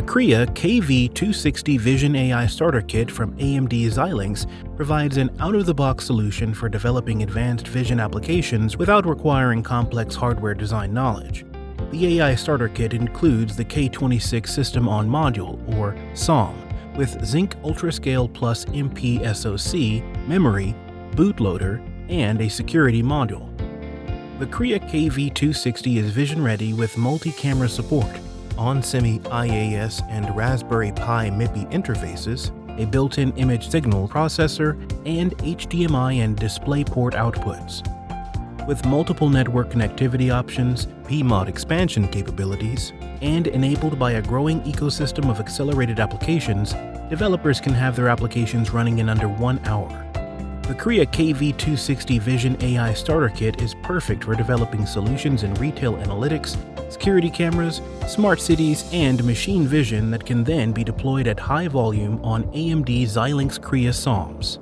Kria KV260 Vision AI Starter Kit from AMD Xilinx provides an out-of-the-box solution for developing advanced vision applications without requiring complex hardware design knowledge. The AI Starter Kit includes the K26 System-on Module, or SOM, with Zinc UltraScale Plus MP SoC, memory, bootloader, and a security module. The Kria KV260 is vision-ready with multi-camera support, onsemi IAS and Raspberry Pi MIPI interfaces, a built-in image signal processor, and HDMI and DisplayPort outputs. With multiple network connectivity options, PMOD expansion capabilities, and enabled by a growing ecosystem of accelerated applications, developers can have their applications running in under 1 hour. The Kria KV260 Vision AI Starter Kit is perfect for developing solutions in retail analytics, security cameras, smart cities, and machine vision that can then be deployed at high volume on AMD Xilinx Kria SOMs.